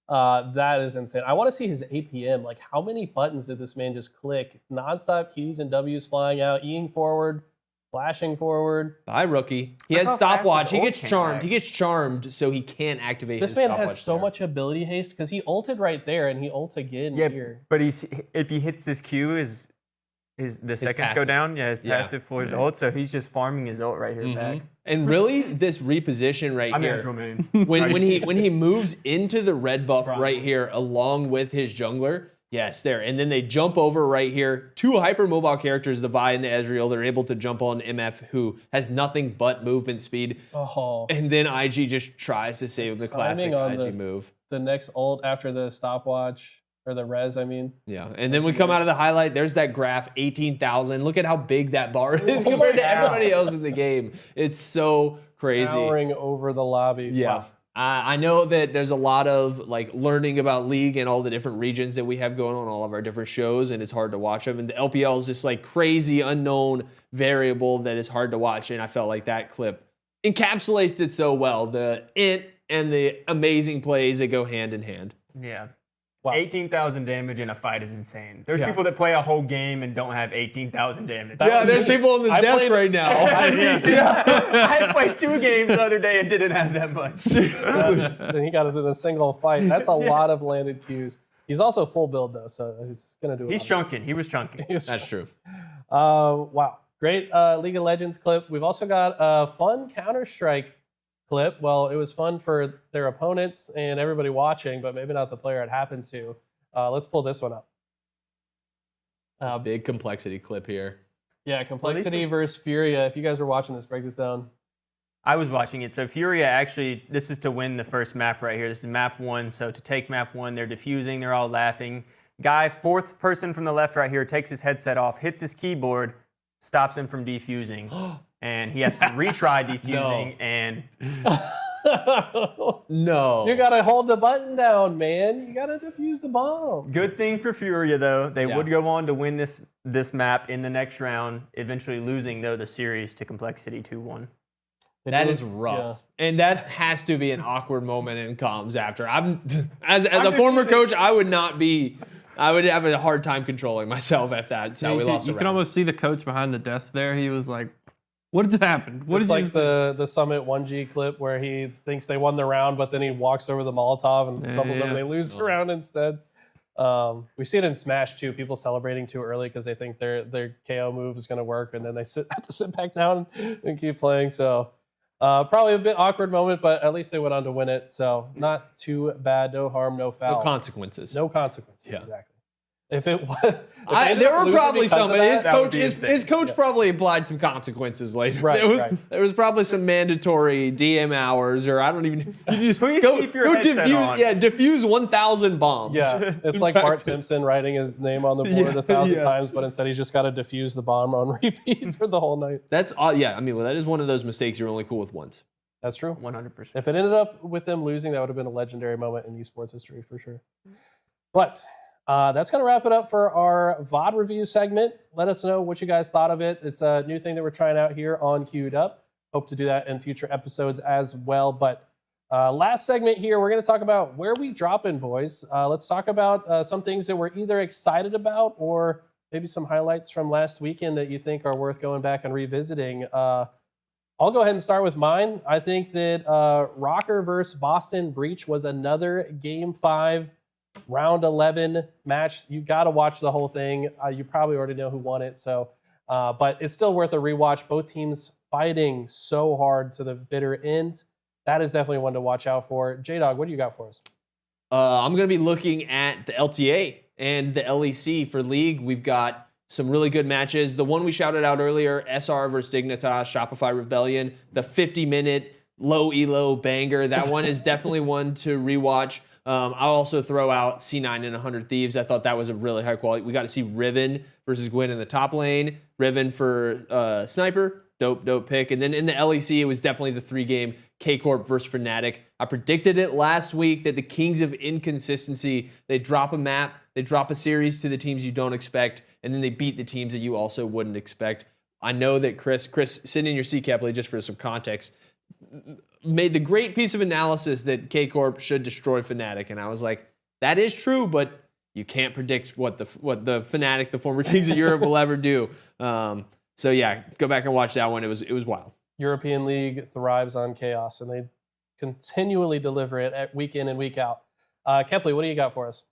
that is insane. I want to see his APM. Like, how many buttons did this man just click? Nonstop Qs and Ws flying out, Eing forward, flashing forward. Bye, Rookie. He Look has how stopwatch. fast He the gets ult came charmed. back. He gets charmed so he can't activate This his man stopwatch has so there. much ability haste because he ulted right there and he ult again here. But if he hits his Q, the seconds go passive. down. Yeah, his passive for his ult. So he's just farming his ult right here back. And really, this reposition right I'm here. Ezreal main. when he moves into the red buff right here along with his jungler, Yes, there. And then they jump over right here. 2 hypermobile characters, the Vi and the Ezreal. They're able to jump on MF, who has nothing but movement speed. Oh, And then IG just tries to save the classic timing on IG move. the next ult after the stopwatch, or the res, I mean. Yeah, and then we come out of the highlight. There's that graph, 18,000. Look at how big that bar is Oh compared to my everybody else in the game. It's so crazy. Towering over the lobby. Yeah. Wow. I know that there's a lot of like learning about League and all the different regions that we have going on, all of our different shows, and it's hard to watch them. And the LPL is just like crazy unknown variable that is hard to watch. And I felt like that clip encapsulates it so well. The int and the amazing plays that go hand in hand. Yeah. Wow. 18,000 damage in a fight is insane. There's Yeah. people that play a whole game and don't have 18,000 damage. That Yeah, was there's me. people on this I desk played- right now. I played 2 games the other day and didn't have that much. And he got it in a single fight. That's a lot of landed Qs. He's also full build though, so he's gonna do. He's chunking. He was chunking. That's true. Wow, great League of Legends clip. We've also got a fun Counter-Strike clip. Well, it was fun for their opponents and everybody watching, but maybe not the player it happened to. Let's pull this one up. Big complexity clip here. Yeah, Complexity versus Furia. If you guys were watching this, break this down. I was watching it. So Furia actually, this is to win the first map right here. This is map 1. So to take map 1, they're defusing. They're all laughing. Guy, 4th person from the left right here, takes his headset off, hits his keyboard, stops him from defusing. And he has to retry defusing. And No. You gotta hold the button down, man. You gotta defuse the bomb. good thing for Furia, though. They Yeah. would go on to win this map in the next round, eventually losing, though, the series to Complexity 2-1. That is rough. Yeah. And that has to be an awkward moment in comms after. As I'm a former defusing- coach, I would have a hard time controlling myself at that. So we lost You a can round. almost see the coach behind the desk there. He was like, what just happened? What It's did like you the Summit 1G clip where he thinks they won the round, but then he walks over the Molotov and stumbles over and they lose the round instead. We see it in Smash too. People celebrating too early because they think their KO move is going to work, and then they have to sit back down and keep playing. So probably a bit awkward moment, but at least they went on to win it. So not too bad. No harm, no foul. No consequences. No consequences. Yeah. Exactly. If it was, if they ended There up were losing probably because some. of that, His that would coach, be his insane. coach probably implied some consequences later. Right, right. There was probably some mandatory DM hours, or I don't even. You just Please keep your headset defuse. on. Yeah, defuse 1,000 bombs. Yeah, it's like Bart Simpson writing his name on the board Yeah, 1,000 yeah. times, but instead he's just got to defuse the bomb on repeat for the whole night. That's yeah. I mean, well, that is one of those mistakes you're only cool with once. That's true. 100%. If it ended up with them losing, that would have been a legendary moment in esports history for sure. But that's going to wrap it up for our VOD review segment. Let us know what you guys thought of it. It's a new thing that we're trying out here on Queued Up. Hope to do that in future episodes as well. But last segment here, we're going to talk about where we drop in, boys. Let's talk about some things that we're either excited about or maybe some highlights from last weekend that you think are worth going back and revisiting. I'll go ahead and start with mine. I think that Rocker versus Boston Breach was another Game 5, Round 11 match. You got to watch the whole thing. You probably already know who won it, but it's still worth a rewatch. Both teams fighting so hard to the bitter end. That is definitely one to watch out for. J-Dog, what do you got for us? I'm going to be looking at the LTA and the LEC for League. We've got some really good matches. The one we shouted out earlier, SR versus Dignitas, Shopify Rebellion, the 50-minute low elo banger. That one is definitely one to rewatch. I'll also throw out C9 and 100 Thieves. I thought that was a really high quality. We got to see Riven versus Gwen in the top lane. Riven for Sniper. Dope pick. And then in the LEC, it was definitely the 3-game K-Corp versus Fnatic. I predicted it last week that the Kings of Inconsistency, they drop a map, they drop a series to the teams you don't expect, and then they beat the teams that you also wouldn't expect. I know that Chris, sitting in your seat, Kepley, just for some context, made the great piece of analysis that K-Corp should destroy Fnatic, and I was like, that is true, but you can't predict what the Fnatic, the former Kings of Europe, will ever do. So yeah, go back and watch that one. It was wild. European League thrives on chaos, and they continually deliver it at week in and week out. Kepley, what do you got for us?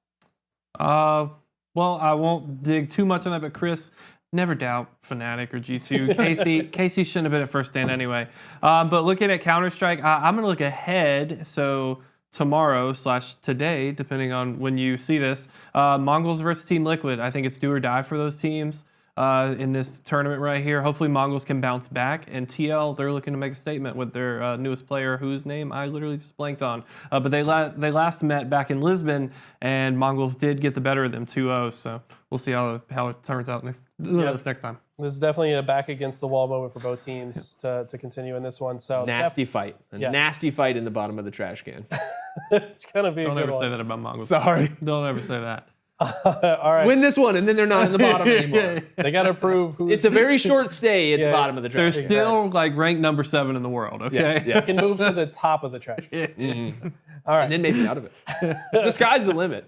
Well, I won't dig too much on that, but Chris, never doubt Fnatic or G2. Casey shouldn't have been at first stand anyway. But looking at Counter-Strike, I'm going to look ahead. So tomorrow/today, depending on when you see this, Mongols versus Team Liquid. I think it's do or die for those teams in this tournament right here. Hopefully Mongols can bounce back, and TL, they're looking to make a statement with their newest player, whose name I literally just blanked on. But they last met back in Lisbon, and Mongols did get the better of them 2-0. So we'll see how it turns out this next time. This is definitely a back against the wall moment for both teams to continue in this one. So Nasty fight. Nasty fight in the bottom of the trash can. It's gonna be. Don't a good ever one. say that about Mongols. Sorry. Don't ever say that. All right. Win this one, and then they're not in the bottom anymore. They got to prove who's. It's a very short stay at the bottom of the They're trash can. still like ranked number 7 in the world. Okay. Yeah. can move to the top of the trash. All right, And then maybe out of it. The sky's the limit.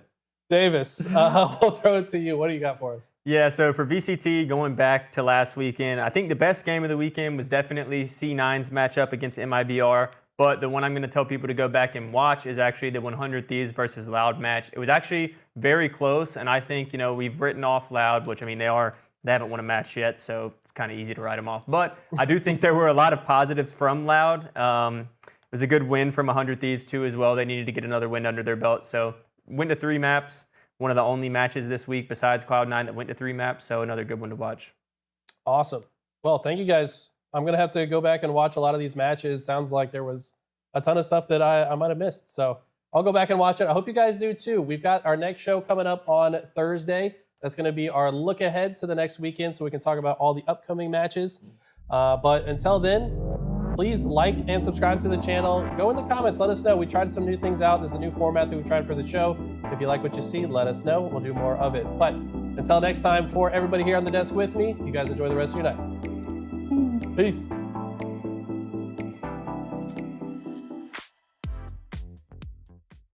Davis, we'll throw it to you. What do you got for us? Yeah, so for VCT, going back to last weekend, I think the best game of the weekend was definitely C9's matchup against MIBR. But the one I'm going to tell people to go back and watch is actually the 100 Thieves versus Loud match. It was actually very close, and I think, we've written off Loud, which, they haven't won a match yet, so it's kind of easy to write them off. But I do think there were a lot of positives from Loud. It was a good win from 100 Thieves, too, as well. They needed to get another win under their belt. So went to 3 maps, one of the only matches this week besides Cloud9 that went to 3 maps, so another good one to watch. Awesome. Well, thank you guys. I'm going to have to go back and watch a lot of these matches. Sounds like there was a ton of stuff that I might have missed. So I'll go back and watch it. I hope you guys do too. We've got our next show coming up on Thursday. That's going to be our look ahead to the next weekend so we can talk about all the upcoming matches. But until then, please like and subscribe to the channel. Go in the comments. Let us know. We tried some new things out. There's a new format that we've tried for the show. If you like what you see, let us know. We'll do more of it. But until next time, for everybody here on the desk with me, you guys enjoy the rest of your night. Peace.